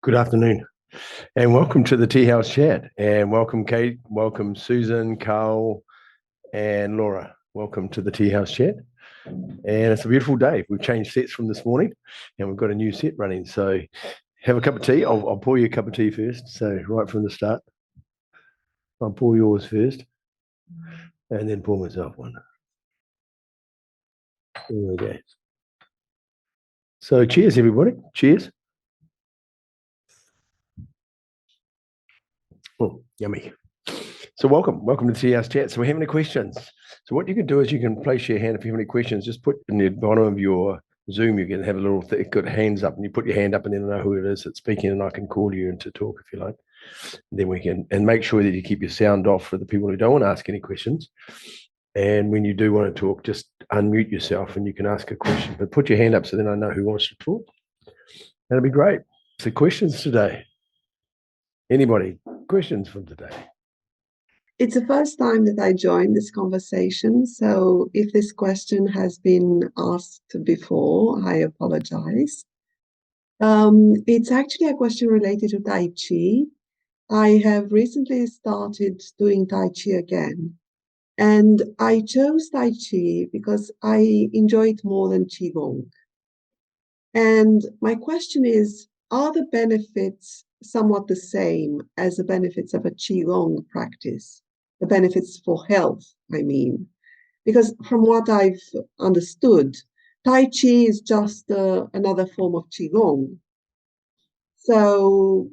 Good afternoon, and welcome to the Teahouse chat. And welcome, Kate. Welcome, Susan, Carl, and Laura. Welcome to the Teahouse chat. And it's a beautiful day. We've changed sets from this morning, and we've got a new set running. So, have a cup of tea. I'll pour you a cup of tea first. So, right from the start, I'll pour yours first, and then pour myself one. There we go. So, cheers, everybody. Cheers. Oh, yummy. So welcome to Teahouse Chat. So we have any questions? So what you can do is you can place your hand if you have any questions. Just put in the bottom of your Zoom. You can have a little good hands up, and you put your hand up, and then I know who it is that's speaking, and I can call you and to talk if you like. And then we can make sure that you keep your sound off for the people who don't want to ask any questions. And when you do want to talk, just unmute yourself, and you can ask a question. But put your hand up so then I know who wants to talk. That'll be great. So questions today. Anybody? Questions from today? It's the first time that I joined this conversation, so if this question has been asked before, I apologize. It's actually a question related to Tai Chi. I have recently started doing Tai Chi again, and I chose Tai Chi because I enjoy it more than Qigong. And my question is, are the benefits somewhat the same as the benefits of a Qigong practice? The benefits for health, I mean. Because from what I've understood, Tai Chi is just another form of Qigong. So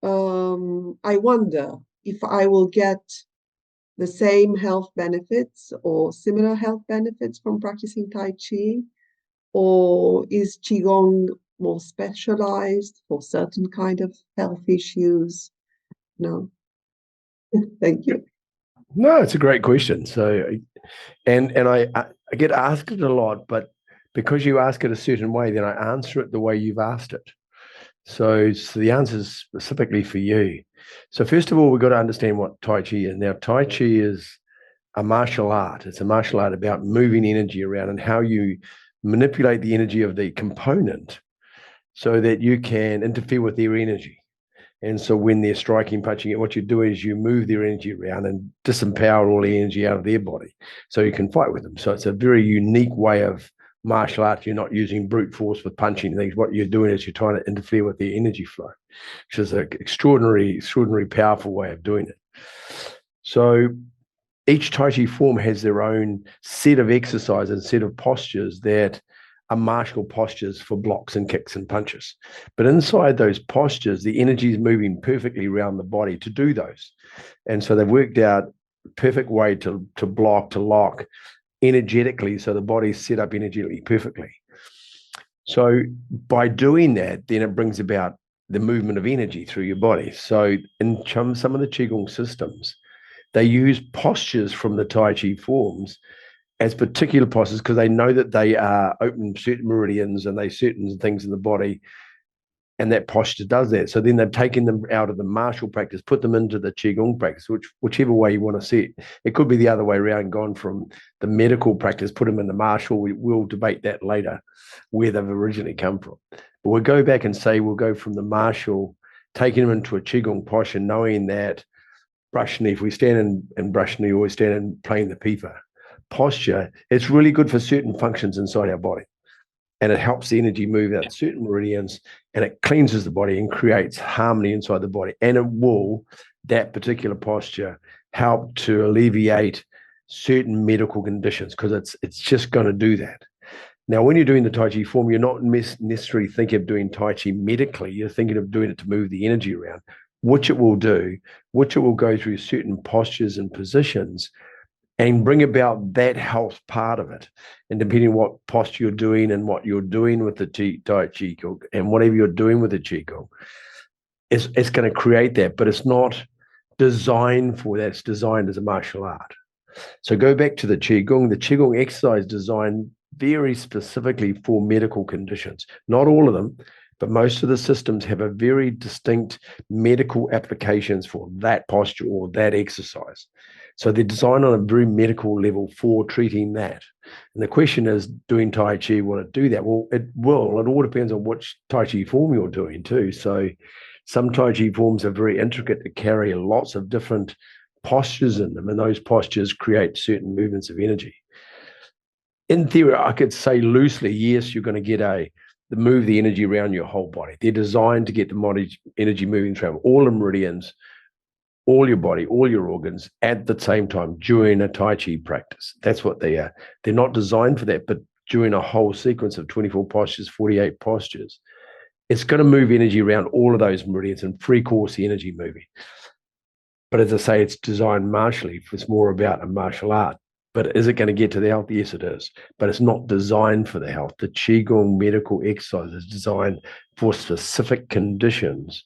I wonder if I will get the same health benefits or similar health benefits from practicing Tai Chi, or is Qigong more specialized for certain kind of health issues? No. Thank you. No, it's a great question. So, and I get asked it a lot, but because you ask it a certain way, then I answer it the way you've asked it. So the answer is specifically for you. So first of all, we've got to understand what Tai Chi is. Now, Tai Chi is a martial art. It's a martial art about moving energy around and how you manipulate the energy of the component so that you can interfere with their energy. And so when they're striking, punching it, what you do is you move their energy around and disempower all the energy out of their body so you can fight with them. So it's a very unique way of martial arts. You're not using brute force with punching things. What you're doing is you're trying to interfere with their energy flow, which is an extraordinary powerful way of doing it. So each Tai Chi form has their own set of exercises, set of postures that are martial postures for blocks and kicks and punches. But inside those postures, the energy is moving perfectly around the body to do those. And so they've worked out a perfect way to block, to lock energetically, so the body's set up energetically perfectly. So by doing that, then it brings about the movement of energy through your body. So in some of the Qigong systems, they use postures from the Tai Chi forms as particular postures because they know that they are open certain meridians and they certain things in the body, and that posture does that. So then they've taken them out of the martial practice, put them into the Qigong practice, whichever way you want to see it. It could be the other way around, gone from the medical practice, put them in the martial. We'll debate that later, where they've originally come from. But we'll go back and say we'll go from the martial, taking them into a Qigong posture, knowing that brush knee, if we stand in brush knee, always stand in playing the pipa posture, it's really good for certain functions inside our body. And it helps the energy move out certain meridians, and it cleanses the body and creates harmony inside the body. And it will, that particular posture, help to alleviate certain medical conditions because it's just going to do that. Now, when you're doing the Tai Chi form, you're not necessarily thinking of doing Tai Chi medically. You're thinking of doing it to move the energy around, which it will do, which it will go through certain postures and positions and bring about that health part of it. And depending on what posture you're doing and what you're doing with the Tai Chi Qigong and whatever you're doing with the Qigong, it's going to create that, but it's not designed for that. It's designed as a martial art. So go back to the Qigong. The Qigong exercise designed very specifically for medical conditions. Not all of them, but most of the systems have a very distinct medical applications for that posture or that exercise. So they're designed on a very medical level for treating that. And the question is, doing Tai Chi, will it do that? Well, it will. It all depends on which Tai Chi form you're doing too. So some Tai Chi forms are very intricate to carry lots of different postures in them, and those postures create certain movements of energy. In theory, I could say loosely, yes, you're going to get move the energy around your whole body. They're designed to get the energy moving through all the meridians, all your body, all your organs at the same time during a Tai Chi practice. That's what they are. They're not designed for that, but during a whole sequence of 24 postures, 48 postures, it's going to move energy around all of those meridians and free course the energy moving. But as I say, it's designed martially. It's more about a martial art. But is it going to get to the health? Yes, it is. But it's not designed for the health. The Qigong medical exercise is designed for specific conditions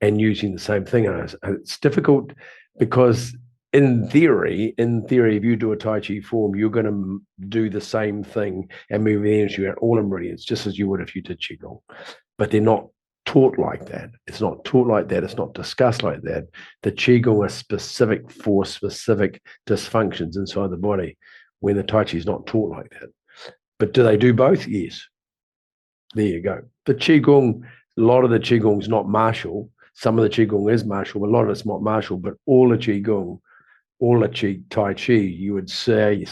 and using the same thing. And it's difficult because in theory, if you do a Tai Chi form, you're going to do the same thing and move the energy around all the meridians, just as you would if you did Qigong. But they're not taught like that. It's not taught like that. It's not discussed like that. The Qigong is specific for specific dysfunctions inside the body when the Tai Chi is not taught like that. But do they do both? Yes. There you go. The Qigong, a lot of the Qigong is not martial. Some of the Qigong is martial, but a lot of it's not martial. But all the Qigong, all the Tai Chi, you would say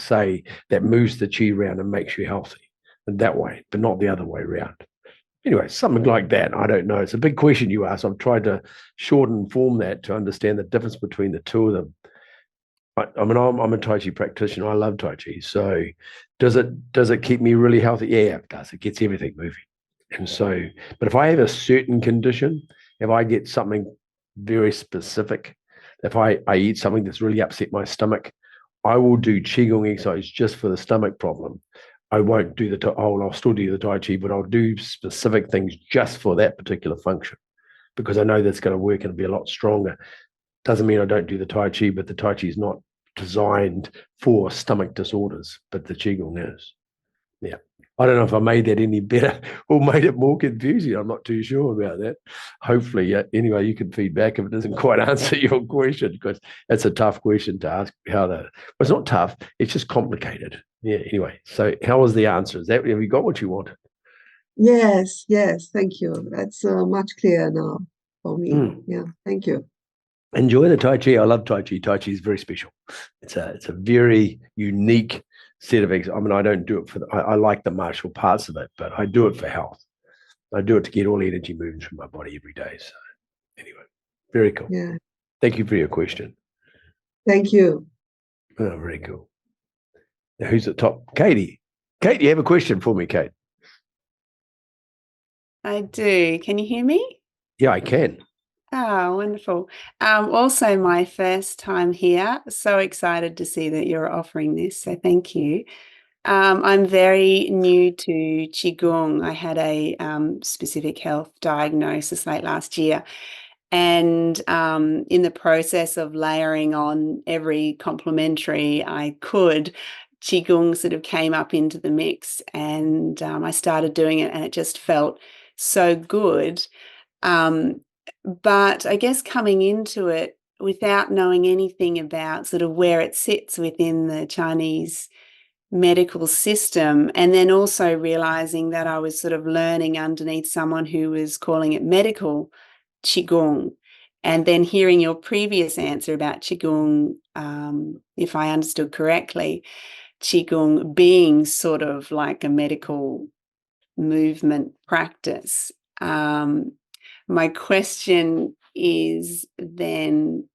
that moves the Qi around and makes you healthy in that way, but not the other way around. Anyway, something like that. I don't know. It's a big question you ask. I've tried to shorten form that to understand the difference between the two of them. I mean, I'm a Tai Chi practitioner. I love Tai Chi. So does it keep me really healthy? Yeah, it does. It gets everything moving. And so, but if I have a certain condition, if I get something very specific, if I eat something that's really upset my stomach, I will do Qigong exercise just for the stomach problem. I won't do I'll still do the Tai Chi, but I'll do specific things just for that particular function because I know that's going to work and be a lot stronger. Doesn't mean I don't do the Tai Chi, but the Tai Chi is not designed for stomach disorders, but the Qigong is. Yeah. I don't know if I made that any better or made it more confusing. I'm not too sure about that. Hopefully, anyway, you can feedback if it doesn't quite answer your question because it's a tough question to ask. It's not tough. It's just complicated. Yeah. Anyway, so how was the answer? Have you got what you wanted? Yes. Thank you. That's much clearer now for me. Yeah. Thank you. Enjoy the Tai Chi. I love Tai Chi. Tai Chi is very special. It's a very unique set of I mean, I don't do it I like the martial parts of it, but I do it for health. I do it to get all the energy moving through my body every day. So anyway, very cool. Yeah. Thank you for your question. Thank you. Oh, very cool. Now, who's at top? Katie. Kate, you have a question for me, Kate? I do. Can you hear me? Yeah, I can. Oh, wonderful. Also my first time here. So excited to see that you're offering this. So thank you. I'm very new to Qigong. I had a specific health diagnosis late last year. And in the process of layering on every complementary I could, Qigong sort of came up into the mix and I started doing it and it just felt so good. But I guess coming into it without knowing anything about sort of where it sits within the Chinese medical system, and then also realizing that I was sort of learning underneath someone who was calling it medical Qigong, and then hearing your previous answer about Qigong, if I understood correctly, Qigong being sort of like a medical movement practice. My question is then,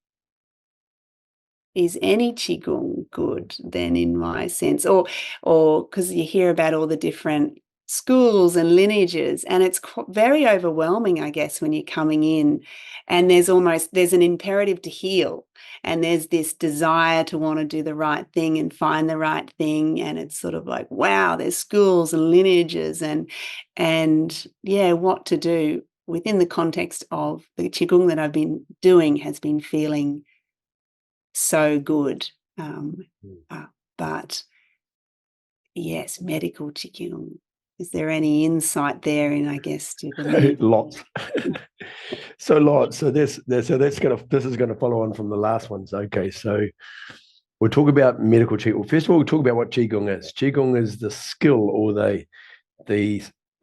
is any Qigong good then in my sense? Or because you hear about all the different schools and lineages and it's very overwhelming, I guess, when you're coming in and there's an imperative to heal and there's this desire to want to do the right thing and find the right thing. And it's sort of like, wow, there's schools and lineages and yeah, what to do within the context of the Qigong that I've been doing has been feeling so good. But yes, medical Qigong. Is there any insight there in, I guess, to the lots? Lots. So this is going to follow on from the last ones. Okay, so We'll talk about medical Qigong. Well, first of all, we'll talk about what Qigong is. Qigong is the skill or the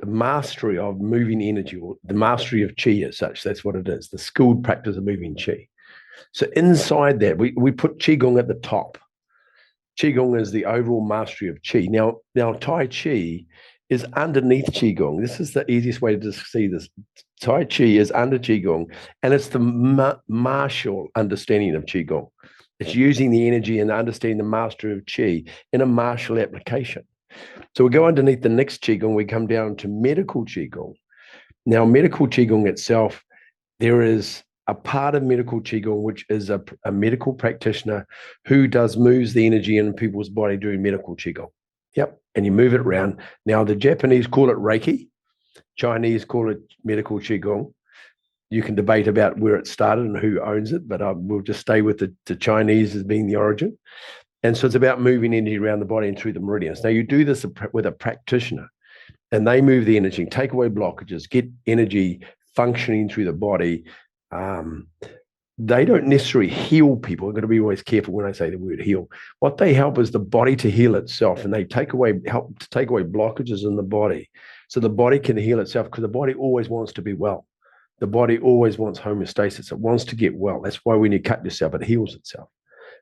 mastery of moving energy, or the mastery of Qi as such. That's what it is, the skilled practice of moving Qi. So inside that, we put Qigong at the top. Qigong is the overall mastery of Qi. Now Tai Chi is underneath Qigong. This is the easiest way to see this. Tai Chi is under Qigong, and it's the martial understanding of Qigong. It's using the energy and understanding the mastery of Qi in a martial application. So we go underneath the next Qigong, we come down to medical Qigong. Now, medical Qigong itself, there is a part of medical Qigong, which is a medical practitioner who moves the energy in people's body doing medical Qigong. Yep. And you move it around. Now, the Japanese call it Reiki. Chinese call it medical Qigong. You can debate about where it started and who owns it, but we'll just stay with the Chinese as being the origin. And so it's about moving energy around the body and through the meridians. Now, you do this with a practitioner, and they move the energy, take away blockages, get energy functioning through the body. They don't necessarily heal people. I've got to be always careful when I say the word heal. What they help is the body to heal itself, and they help to take away blockages in the body so the body can heal itself, because the body always wants to be well. The body always wants homeostasis. It wants to get well. That's why when you cut yourself, it heals itself.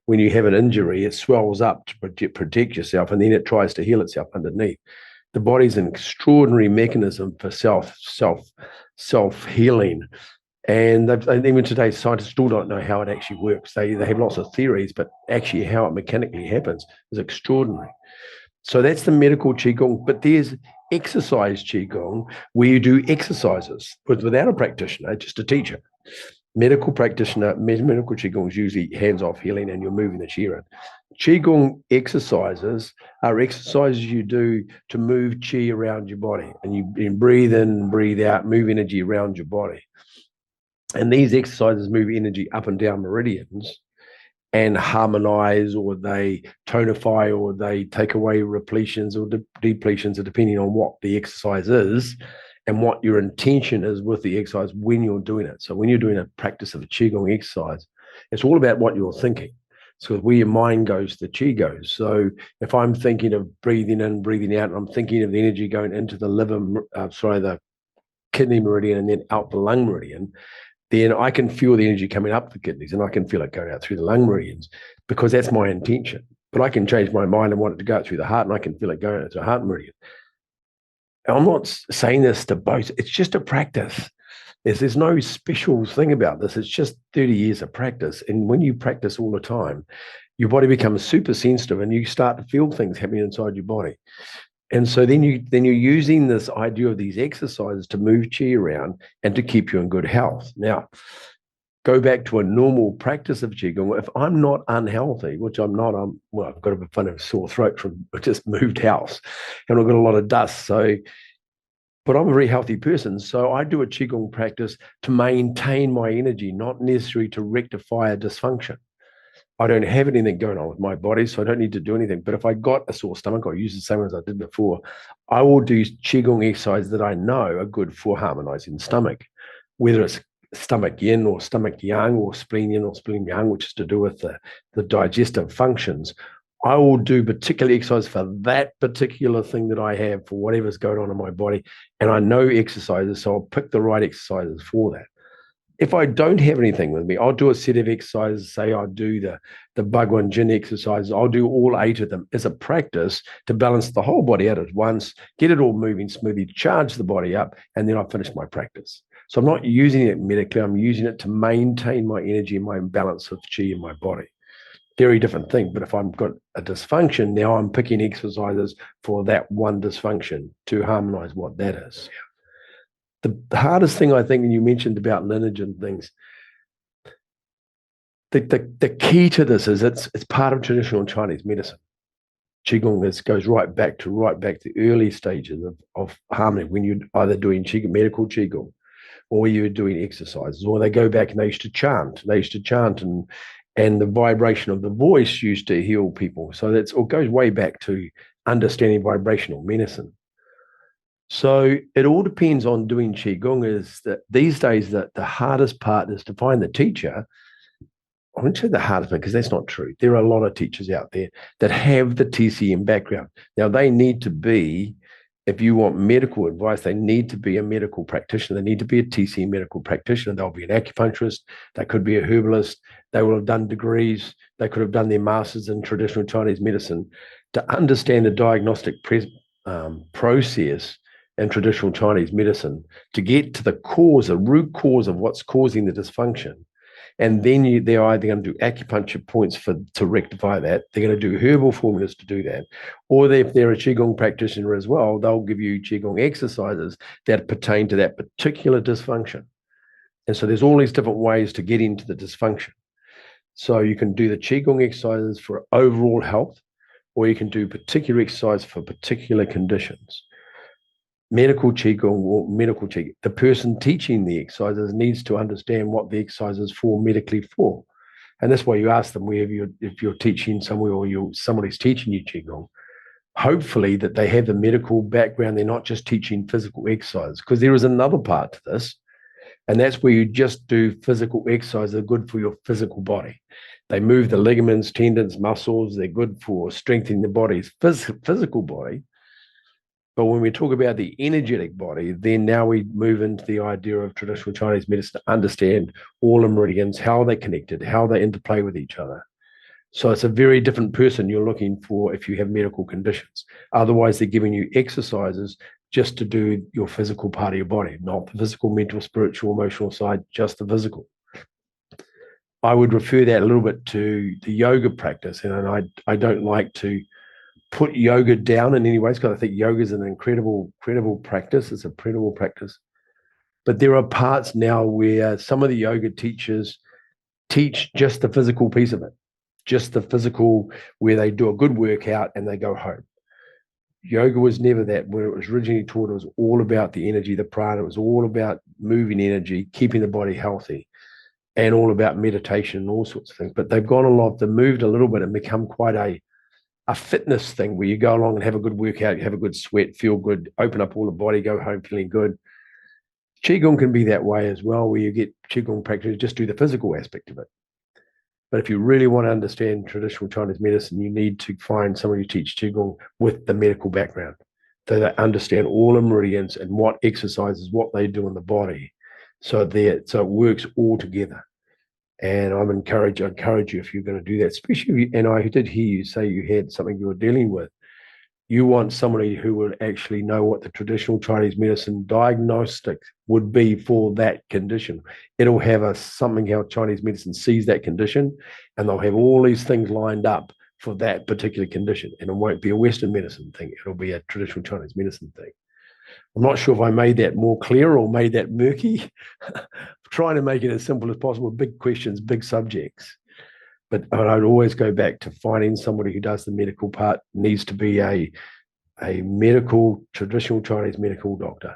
When you have an injury, it swells up to protect yourself, and then it tries to heal itself underneath. The body's an extraordinary mechanism for self-healing. And even today, scientists still don't know how it actually works. They have lots of theories, but actually how it mechanically happens is extraordinary. So that's the medical Qigong. But there's exercise Qigong, where you do exercises without a practitioner, just a teacher. Medical practitioner, medical Qigong is usually hands-off healing, and you're moving the Qi around. Qigong exercises are exercises you do to move Qi around your body, and you breathe in and breathe out, move energy around your body. And these exercises move energy up and down meridians and harmonize, or they tonify, or they take away repletions or depletions, depending on what the exercise is and what your intention is with the exercise when you're doing it. So when you're doing a practice of a Qigong exercise, it's all about what you're thinking. So where your mind goes, the Qi goes. So if I'm thinking of breathing in, breathing out, and I'm thinking of the energy going into the kidney meridian and then out the lung meridian, then I can feel the energy coming up the kidneys, and I can feel it going out through the lung meridians, because that's my intention. But I can change my mind and want it to go out through the heart, and I can feel it going out to the heart meridian. I'm not saying this to boast. It's just a practice. There's no special thing about this. It's just 30 years of practice. And when you practice all the time, your body becomes super sensitive, and you start to feel things happening inside your body. And so then you're using this idea of these exercises to move Qi around and to keep you in good health. Now, go back to a normal practice of Qigong. If I'm not unhealthy, which I'm not, I've got a bit of a sore throat from just moved house, and I've got a lot of dust. But I'm a very healthy person. So I do a Qigong practice to maintain my energy, not necessarily to rectify a dysfunction. I don't have anything going on with my body, so I don't need to do anything. But if I got a sore stomach, I use the same as I did before. I will do Qigong exercises that I know are good for harmonizing the stomach, whether it's stomach yin or stomach yang, or spleen yin or spleen yang, which is to do with the digestive functions. I will do particular exercise for that particular thing that I have for whatever's going on in my body. And I know exercises, so I'll pick the right exercises for that. If I don't have anything with me, I'll do a set of exercises. Say I do the Bhagwan Jin exercises. I'll do all 8 of them as a practice to balance the whole body out at once, get it all moving smoothly, charge the body up, and then I finish my practice. So I'm not using it medically. I'm using it to maintain my energy and my balance of Qi in my body. Very different thing. But if I've got a dysfunction, now I'm picking exercises for that one dysfunction to harmonize what that is. The hardest thing, I think, and you mentioned about lineage and things, the key to this is it's part of traditional Chinese medicine. Qigong goes right back to the early stages of harmony, when you're either doing medical Qigong, or you're doing exercises, or they go back and they used to chant. And the vibration of the voice used to heal people. So it goes way back to understanding vibrational medicine. So it all depends on doing Qigong. Is that these days that the hardest part is to find the teacher I wouldn't say the hardest thing, because that's not true. There are a lot of teachers out there that have the TCM background. Now, they need to be, if you want medical advice, they need to be a medical practitioner. They need to be a TCM medical practitioner. They'll be an acupuncturist. They could be a herbalist. They will have done degrees. They could have done their masters in traditional Chinese medicine to understand the diagnostic process in traditional Chinese medicine, to get to the cause, the root cause of what's causing the dysfunction. And then they're either going to do acupuncture points to rectify that. They're going to do herbal formulas to do that. Or if they're a Qigong practitioner as well, they'll give you Qigong exercises that pertain to that particular dysfunction. And so there's all these different ways to get into the dysfunction. So you can do the Qigong exercises for overall health, or you can do particular exercise for particular conditions. Medical Qigong or medical Qigong, the person teaching the exercises needs to understand what the exercise is for medically for. And that's why you ask them if you're teaching somewhere or somebody's teaching you Qigong, hopefully that they have the medical background. They're not just teaching physical exercises, because there is another part to this, and that's where you just do physical exercises that are good for your physical body. They move the ligaments, tendons, muscles. They're good for strengthening the body's physical body. But when we talk about the energetic body, then now we move into the idea of traditional Chinese medicine to understand all the meridians, how they're connected, how they interplay with each other. So it's a very different person you're looking for if you have medical conditions. Otherwise, they're giving you exercises just to do your physical part of your body, not the physical, mental, spiritual, emotional side, just the physical. I would refer that a little bit to the yoga practice, and I don't like to put yoga down in any ways, because I think yoga is an incredible practice. It's a incredible practice. But there are parts now where some of the yoga teachers teach just the physical piece of it, just the physical, where they do a good workout and they go home. Yoga was never that. When it was originally taught, it was all about the energy, the prana. It was all about moving energy, keeping the body healthy, and all about meditation and all sorts of things. But they've moved a little bit and become quite a fitness thing, where you go along and have a good workout, you have a good sweat, feel good, open up all the body, go home feeling good. Qigong can be that way as well, where you get Qigong practice, just do the physical aspect of it. But if you really want to understand traditional Chinese medicine, you need to find someone who teaches Qigong with the medical background, so they understand all the meridians and what exercises, what they do in the body, so it works all together. And I encourage you, if you're going to do that, especially and I did hear you say you had something you were dealing with. You want somebody who would actually know what the traditional Chinese medicine diagnostic would be for that condition. It'll have something how Chinese medicine sees that condition, and they'll have all these things lined up for that particular condition. And it won't be a Western medicine thing. It'll be a traditional Chinese medicine thing. I'm not sure if I made that more clear or made that murky. Trying to make it as simple as possible. Big questions, big subjects. But I'd always go back to finding somebody who does the medical part. Needs to be a medical, traditional Chinese medical doctor.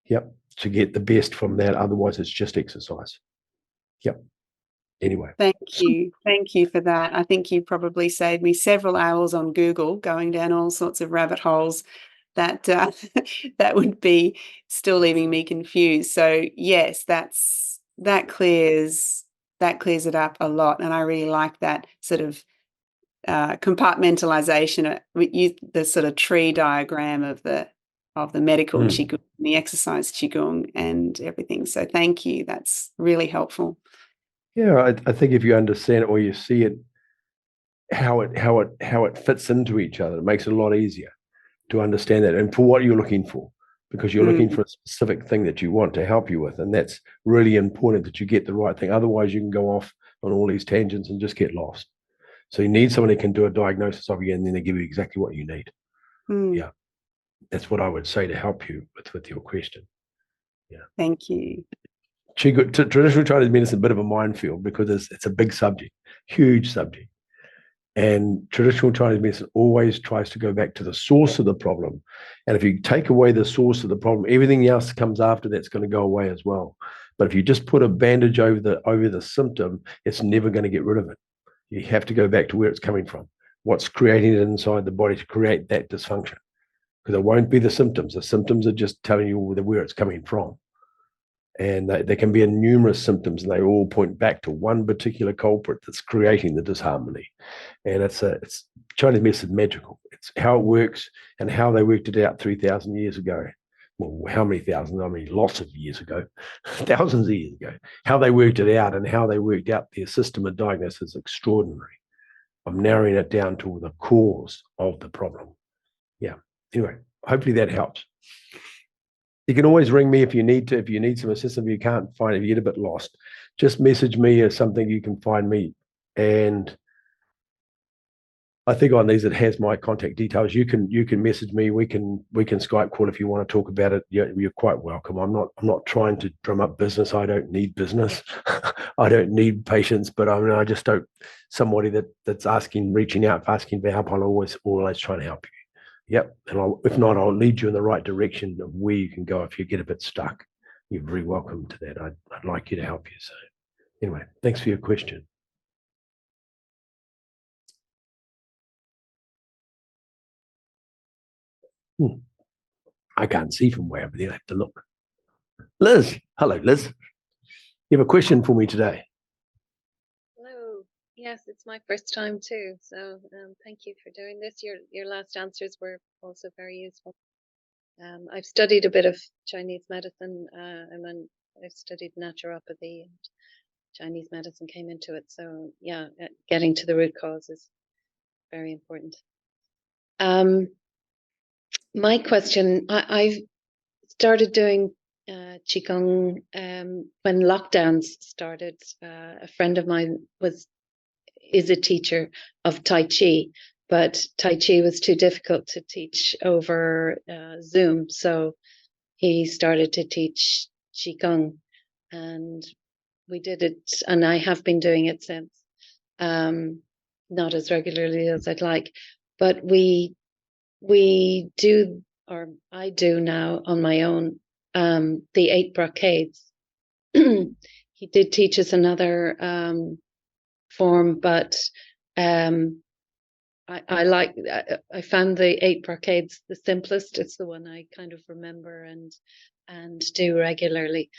Yep. To get the best from that. Otherwise, it's just exercise. Yep. Anyway. Thank you. Thank you for that. I think you probably saved me several hours on Google going down all sorts of rabbit holes that that would be still leaving me confused. So yes, that clears it up a lot, and I really like that sort of compartmentalization. The sort of tree diagram of the medical Qigong, the exercise Qigong, and everything. So thank you. That's really helpful. Yeah, I think if you understand it or you see it, how it fits into each other, it makes it a lot easier to understand that, and for what you're looking for, because you're looking for a specific thing that you want to help you with, and that's really important that you get the right thing. Otherwise, you can go off on all these tangents and just get lost. So you need someone who can do a diagnosis of you, and then they give you exactly what you need. Yeah, that's what I would say to help you with your question. Yeah, thank you. Traditional Chinese medicine is a bit of a minefield, because it's a big subject, huge subject. And traditional Chinese medicine always tries to go back to the source of the problem. And if you take away the source of the problem, everything else comes after that's going to go away as well. But if you just put a bandage over the symptom, it's never going to get rid of it. You have to go back to where it's coming from. What's creating it inside the body to create that dysfunction? Because it won't be the symptoms. The symptoms are just telling you where it's coming from. And there can be numerous symptoms, and they all point back to one particular culprit that's creating the disharmony. And it's Chinese medicine magical. It's how it works and how they worked it out 3,000 years ago. Well, how many thousands? I mean, lots of years ago, thousands of years ago. How they worked it out and how they worked out their system of diagnosis is extraordinary. I'm narrowing it down to the cause of the problem. Yeah. Anyway, hopefully that helps. You can always ring me if you need to. If you need some assistance, if you can't find it, if you get a bit lost, just message me or something. You can find me. And I think on these it has my contact details. You can message me. We can Skype call if you want to talk about it. You're quite welcome. I'm not trying to drum up business. I don't need business. I don't need patients. But I mean, I just don't. Somebody that's reaching out, asking for help. I'll always try and help you. Yep. And if not, I'll lead you in the right direction of where you can go if you get a bit stuck. You're very welcome to that. I'd like you to help you. So anyway, thanks for your question. I can't see from way over there. I have to look. Liz. Hello, Liz. You have a question for me today? Hello. Yes, it's my first time too. So thank you for doing this. Your last answers were also very useful. I've studied a bit of Chinese medicine. I've studied naturopathy, and Chinese medicine came into it. So yeah, getting to the root cause is very important. My question, I've started doing Qigong when lockdowns started. A friend of mine is a teacher of Tai Chi, but Tai Chi was too difficult to teach over Zoom. So he started to teach Qigong, and we did it, and I have been doing it since. Not as regularly as I'd like, but we do, or I do now on my own, the 8 brocades. He did teach us another form, but I found the 8 brocades the simplest. It's the one I kind of remember and do regularly.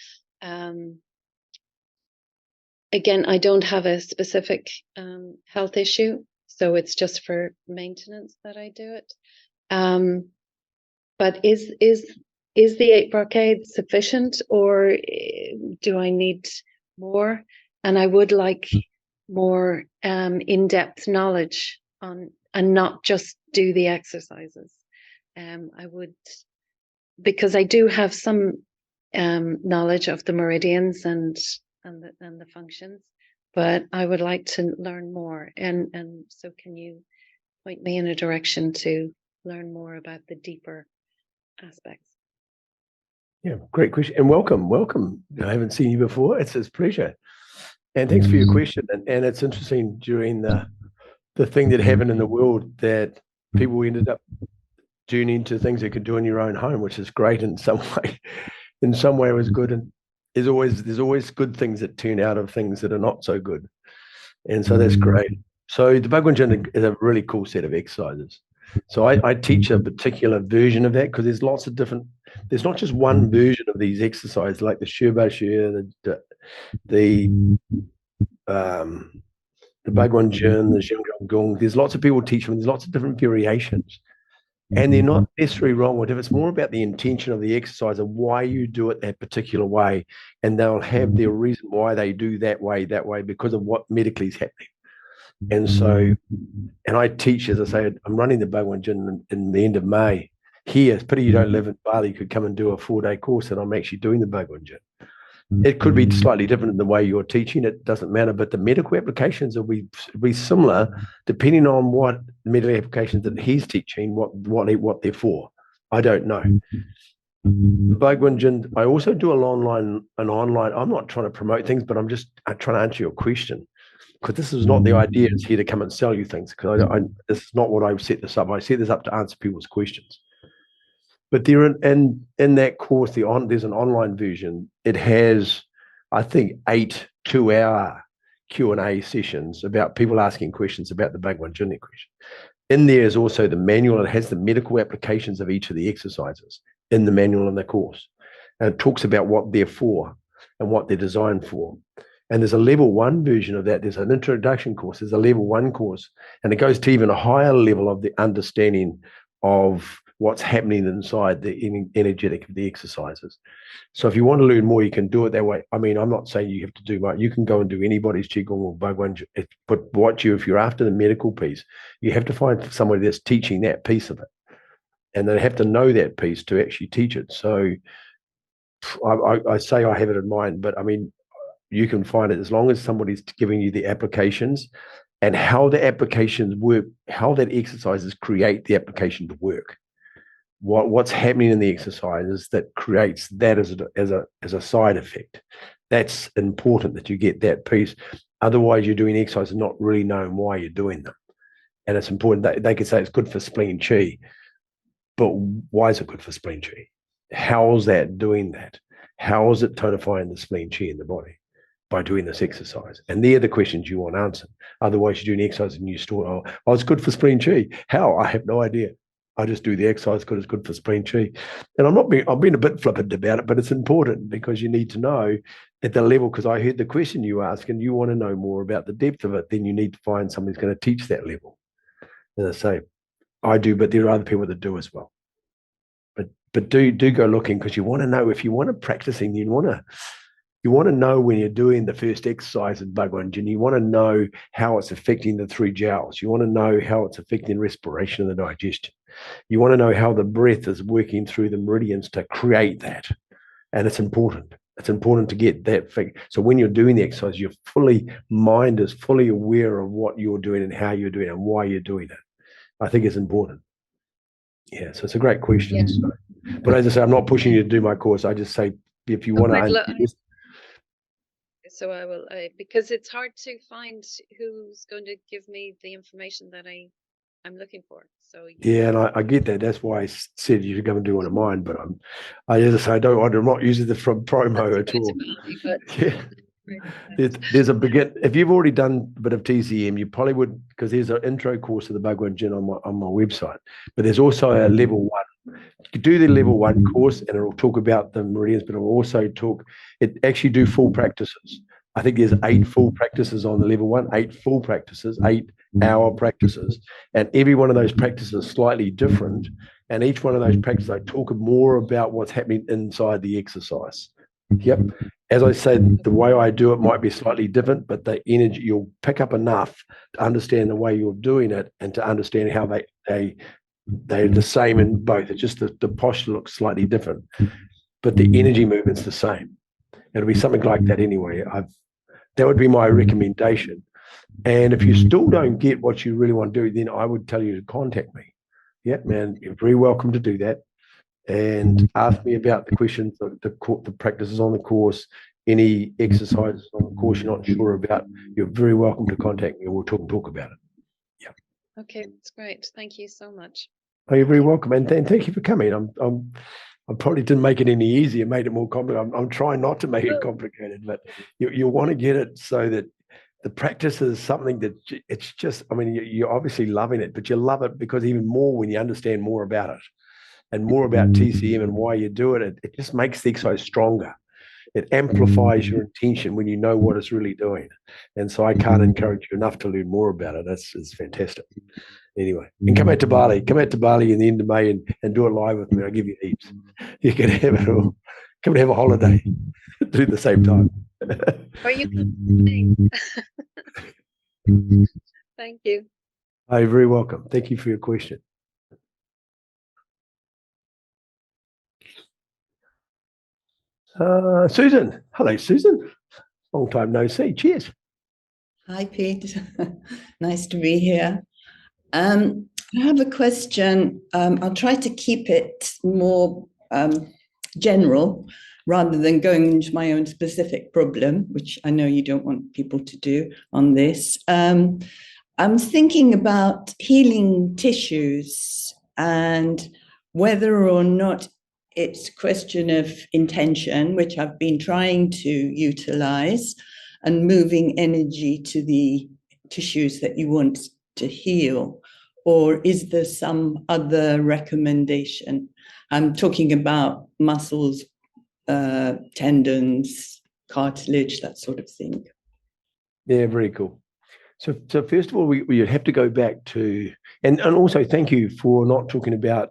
Again, I don't have a specific health issue, so it's just for maintenance that I do it. But is the 8 brocades sufficient, or do I need more? And I would like more in-depth knowledge on, and not just do the exercises. I would, because I do have some knowledge of the meridians and the functions, but I would like to learn more. And so can you point me in a direction to learn more about the deeper aspects? Yeah, great question. And welcome. I haven't seen you before. It's a pleasure. And thanks for your question. And it's interesting during the thing that happened in the world that people ended up tuning into things you could do in your own home, which is great in some way. In some way it was good. And there's always good things that turn out of things that are not so good. And so that's great. So the Bhagwan Jin is a really cool set of exercises. So I teach a particular version of that because there's lots of different, there's not just one version of these exercises like the Shirba Shir, the Bhagwan Jin, the Qigong Gong. There's lots of people teach them. There's lots of different variations. And they're not necessarily wrong with it. It's more about the intention of the exercise and why you do it that particular way. And they'll have their reason why they do that way, because of what medically is happening. And so, and I teach, as I say, I'm running the Bhagwan Jin in the end of May. Here, it's pity you don't live in Bali. You could come and do a 4-day course, and I'm actually doing the Bhagwan Jin. It could be slightly different in the way you're teaching. It doesn't matter, but the medical applications will be similar depending on what medical applications that he's teaching, what they're for. I don't know. The Bhagwan Jin, I also do an online. I'm not trying to promote things, but I'm trying to answer your question. Because this is not the idea. It's here to come and sell you things. Because this is not what I set this up. I set this up to answer people's questions. But there, in that course, there's an online version. It has, I think, 8 2-hour Q&A sessions about people asking questions about the Bhagwan Jin question. In there is also the manual. It has the medical applications of each of the exercises in the manual in the course. And it talks about what they're for. and what they're designed for. And there's a level 1 version of that. There's an introduction course. There's a level 1 course, and it goes to even a higher level of the understanding of what's happening inside the energetic of the exercises. So if you want to learn more, you can do it that way. I mean, I'm not saying you have to do much. You can go and do anybody's Qigong or Bhagwan, but if you're after the medical piece, you have to find somebody that's teaching that piece of it. And they have to know that piece to actually teach it. So I say I have it in mind, but I mean, you can find it as long as somebody's giving you the applications and how the applications work, how that exercises create the application to work. What's happening in the exercises that creates that as a side effect. That's important that you get that piece. Otherwise, you're doing exercises not really knowing why you're doing them. And it's important that they could say it's good for spleen chi, but why is it good for spleen chi? How is that doing that? How is it tonifying the spleen chi in the body by doing this exercise? And they're the questions you want answered. Otherwise, you're doing exercise and you still, oh, it's good for spleen chi. How? I have no idea. I just do the exercise because it's good for spleen chi. And I'm being a bit flippant about it, but it's important because you need to know at the level, because I heard the question you ask and you want to know more about the depth of it, then you need to find somebody who's going to teach that level. As I say, I do, but there are other people that do as well. But do go looking, because you want to know, if you want to practicing, you want to know when you're doing the first exercise in Bhagwan Jin, you want to know how it's affecting the 3 jowls. You want to know how it's affecting respiration and the digestion. You want to know how the breath is working through the meridians to create that. And it's important. It's important to get that thing. So when you're doing the exercise, mind is fully aware of what you're doing and how you're doing it and why you're doing it. I think it's important. Yeah, so it's a great question. Yeah. So, but as I say, I'm not pushing you to do my course. I just say, if you want to. So I will, because it's hard to find who's going to give me the information that I'm looking for. So yeah, and I get that. That's why I said you should come and do one of mine. But as I say, I'm not using the from promo at all. Yeah. There's a begin. If you've already done a bit of TCM, you probably would, because there's an intro course of the Bhagwan Jin on my website. But there's also a level 1. You could do the level 1 course, and it'll talk about the meridians, but it'll also actually do full practices. I think there's 8 full practices on the level 1, 8 full practices, 8-hour practices, and every one of those practices is slightly different. And each one of those practices, I talk more about what's happening inside the exercise. Yep. As I said, the way I do it might be slightly different, but the energy, you'll pick up enough to understand the way you're doing it and to understand how they're the same in both. It's just the posture looks slightly different, but the energy movement's the same. It'll be something like that anyway. That would be my recommendation. And if you still don't get what you really want to do, then I would tell you to contact me. Yeah, man, you're very welcome to do that. And ask me about the questions, the practices on the course, any exercises on the course you're not sure about. You're very welcome to contact me. We'll talk about it. Yeah. Okay, that's great. Thank you so much. Oh, you're very welcome, and thank you for coming. I probably didn't make it any easier, made it more complicated. I'm trying not to make it complicated, but you want to get it so that the practice is something that it's just, I mean, you're obviously loving it, but you love it because even more when you understand more about it and more about TCM and why you do it, it just makes the exercise stronger. It amplifies your intention when you know what it's really doing. And so I can't encourage you enough to learn more about it. It's fantastic. Anyway, and come out to Bali in the end of May and do it live with me. I'll give you heaps. You can have it all. Come and have a holiday. Do it at the same time. Are you coming? Thank you. Oh, you're very welcome. Thank you for your question. Susan. Hello, Susan. Long time no see. Cheers. Hi, Pete. Nice to be here. I have a question. I'll try to keep it more general rather than going into my own specific problem, which I know you don't want people to do on this. I'm thinking about healing tissues and whether or not it's a question of intention, which I've been trying to utilize, and moving energy to the tissues that you want to heal, or is there some other recommendation? I'm talking about muscles, tendons, cartilage, that sort of thing. Yeah, very cool. So first of all, we have to go back to, and also thank you for not talking about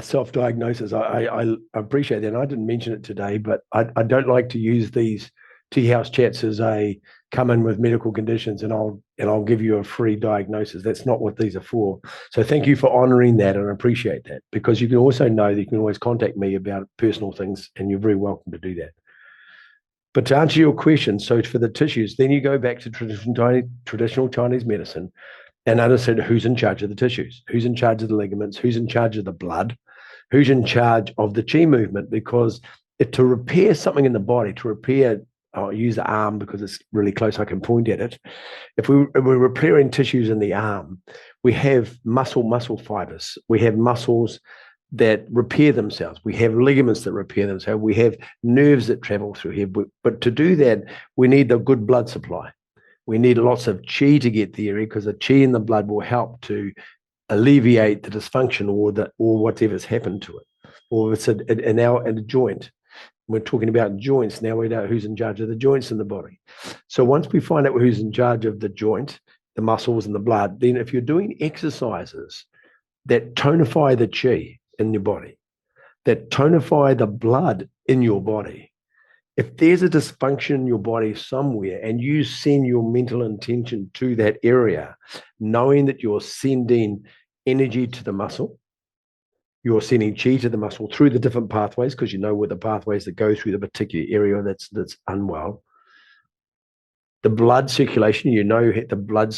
self-diagnosis. I appreciate that. And I didn't mention it today, but I don't like to use these Teahouse chats as a come in with medical conditions and I'll give you a free diagnosis. That's not what these are for. So thank you for honoring that, and I appreciate that, because you can also know that you can always contact me about personal things, and you're very welcome to do that. But to answer your question, so for the tissues, then you go back to traditional Chinese medicine and understand who's in charge of the tissues, who's in charge of the ligaments, who's in charge of the blood, who's in charge of the qi movement, because to repair something in the body, to repair, I'll use the arm because it's really close, I can point at it. If we're repairing tissues in the arm, we have muscle fibers, we have muscles that repair themselves, we have ligaments that repair themselves, we have nerves that travel through here. But to do that, we need a good blood supply. We need lots of qi to get there, because the qi in the blood will help to alleviate the dysfunction or whatever's happened to it. Or if it's in a joint. We're talking about joints. Now we know who's in charge of the joints in the body. So once we find out who's in charge of the joint, the muscles and the blood, then if you're doing exercises that tonify the qi in your body, that tonify the blood in your body, if there's a dysfunction in your body somewhere and you send your mental intention to that area, knowing that you're sending energy to the muscle, you're sending qi to the muscle through the different pathways, because you know where the pathways that go through the particular area that's unwell. The blood circulation, you know the blood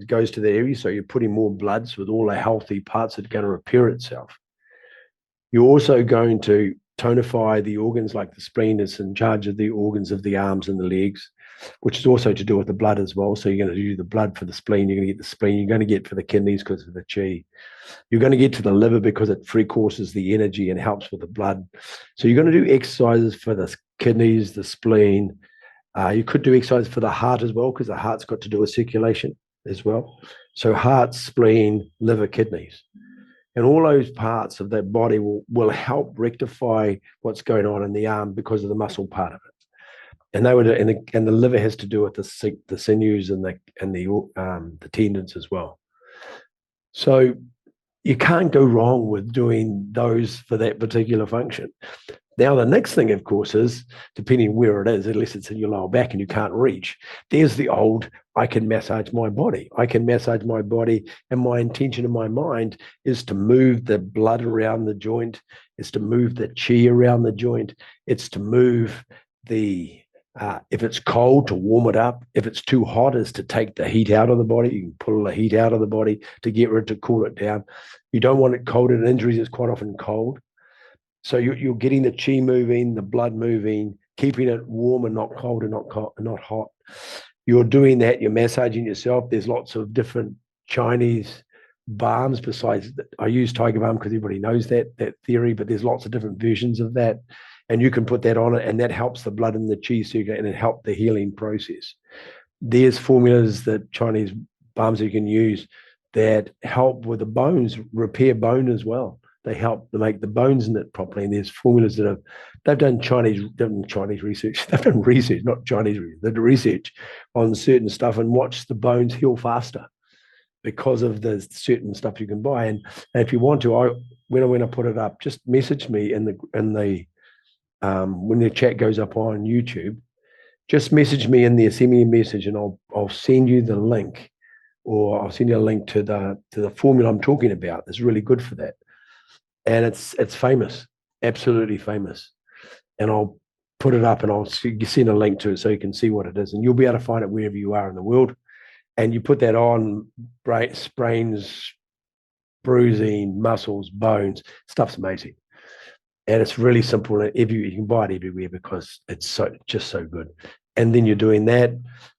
goes to the area, so you're putting more bloods with all the healthy parts that are going to repair itself. You're also going to tonify the organs, like the spleen is in charge of the organs of the arms and the legs, which is also to do with the blood as well. So you're going to do the blood for the spleen, you're going to get the spleen, you're going to get for the kidneys because of the qi. You're going to get to the liver because it free courses the energy and helps with the blood. So you're going to do exercises for the kidneys, the spleen. You could do exercises for the heart as well, because the heart's got to do with circulation as well. So heart, spleen, liver, kidneys. And all those parts of that body will help rectify what's going on in the arm because of the muscle part of it. And the liver has to do with the sinews and the tendons as well. So you can't go wrong with doing those for that particular function. Now, the next thing, of course, is, depending where it is, unless it's in your lower back and you can't reach, there's the old, I can massage my body. I can massage my body, and my intention in my mind is to move the blood around the joint, is to move the qi around the joint, it's to move if it's cold, to warm it up. If it's too hot, is to take the heat out of the body. You can pull the heat out of the body to get rid to cool it down. You don't want it cold. In injuries, it's quite often cold. So you're getting the qi moving, the blood moving, keeping it warm and not cold and not hot. You're doing that. You're massaging yourself. There's lots of different Chinese balms besides that. I use Tiger Balm because everybody knows that theory, but there's lots of different versions of that. And you can put that on it, and that helps the blood and the qi circulate, and it helps the healing process. There's formulas that Chinese balms you can use that help with the bones, repair bone as well. They help to make the bones knit properly. And there's formulas that they've done Chinese research. They've done research, not Chinese research. They've done research on certain stuff and watch the bones heal faster because of the certain stuff you can buy. And if you want to, when I put it up, just message me when the chat goes up on YouTube, just message me in there, send me a message, and I'll send you the link, or I'll send you a link to the formula I'm talking about. It's really good for that. And it's famous, absolutely famous. And I'll put it up and I'll send a link to it so you can see what it is. And you'll be able to find it wherever you are in the world. And you put that on, sprains, bruising, muscles, bones, stuff's amazing. And it's really simple. You can buy it everywhere because it's just so good. And then you're doing that.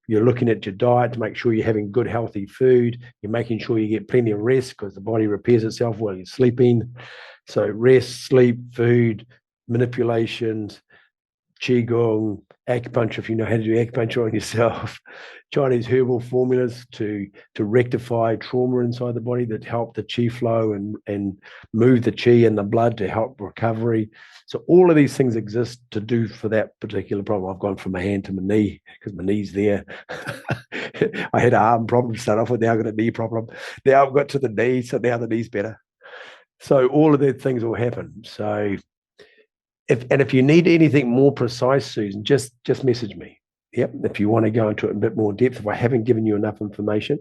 You're looking at your diet to make sure you're having good, healthy food. You're making sure you get plenty of rest because the body repairs itself while you're sleeping. So rest, sleep, food, manipulations, Qigong, acupuncture, if you know how to do acupuncture on yourself, Chinese herbal formulas to rectify trauma inside the body that help the qi flow and move the qi in the blood to help recovery. So all of these things exist to do for that particular problem. I've gone from my hand to my knee because my knee's there. I had an arm problem to start off with. Now I've got a knee problem. Now I've got to the knee, so now the knee's better. So all of those things will happen. So if you need anything more precise, Susan, just message me. Yep. If you want to go into it in a bit more depth, if I haven't given you enough information,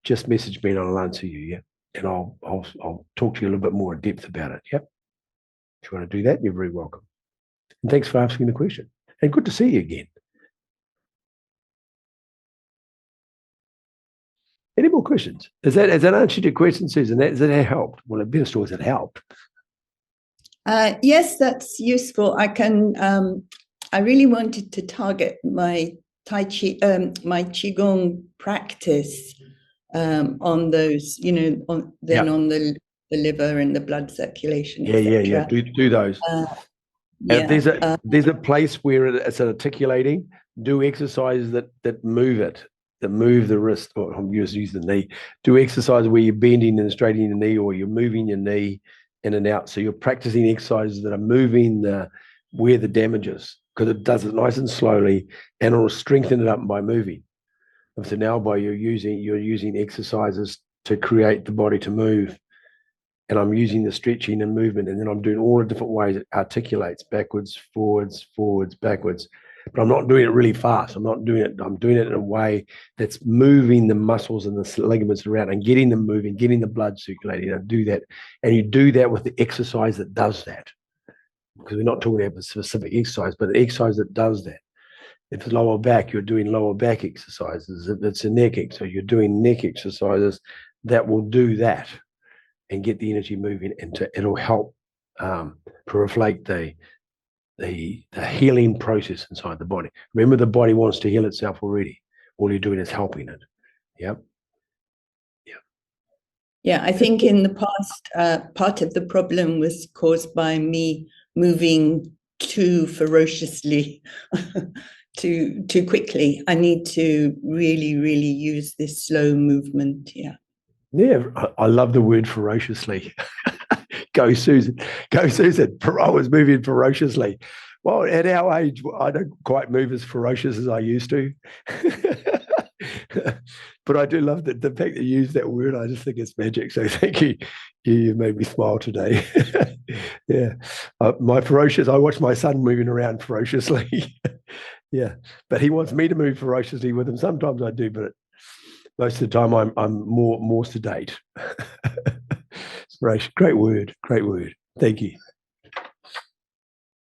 just message me and I'll answer you. Yeah. And I'll talk to you a little bit more in depth about it. Yep. If you want to do that, you're very welcome. And thanks for asking the question. And good to see you again. Any more questions? Has that answered your question, Susan? Has that helped? Well, it better still has it helped. Yes, that's useful. I can. I really wanted to target my my Qigong practice on those, on the liver and the blood circulation. Yeah. Do those. There's a place where it's articulating. Do exercises that move it, that move the wrist, or I'm used to use the knee. Do exercises where you're bending and straightening the knee, or you're moving your knee in and out. So you're practicing exercises that are moving where the damage is, because it does it nice and slowly, and it'll strengthen it up by moving. And so now you're using exercises to create the body to move. And I'm using the stretching and movement, and then I'm doing all the different ways it articulates, backwards, forwards, backwards. But I'm not doing it really fast. I'm doing it in a way that's moving the muscles and the ligaments around and getting them moving, getting the blood circulating. And do that. And you do that with the exercise that does that. Because we're not talking about a specific exercise, but the exercise that does that. If it's lower back, you're doing lower back exercises. If it's a neck exercise, you're doing neck exercises that will do that and get the energy moving, and it'll help reflect the healing process inside the body. Remember, the body wants to heal itself already. All you're doing is helping it. Yep. Yeah, I think in the past, part of the problem was caused by me moving too ferociously, too quickly. I need to really, really use this slow movement. Yeah. Yeah, I love the word ferociously. Go, Susan. Go, Susan. I was moving ferociously. Well, at our age, I don't quite move as ferocious as I used to. But I do love the fact that you use that word. I just think it's magic. So thank you. You made me smile today. Yeah. I watch my son moving around ferociously. Yeah. But he wants me to move ferociously with him. Sometimes I do, but most of the time I'm more sedate. Great word. Thank you.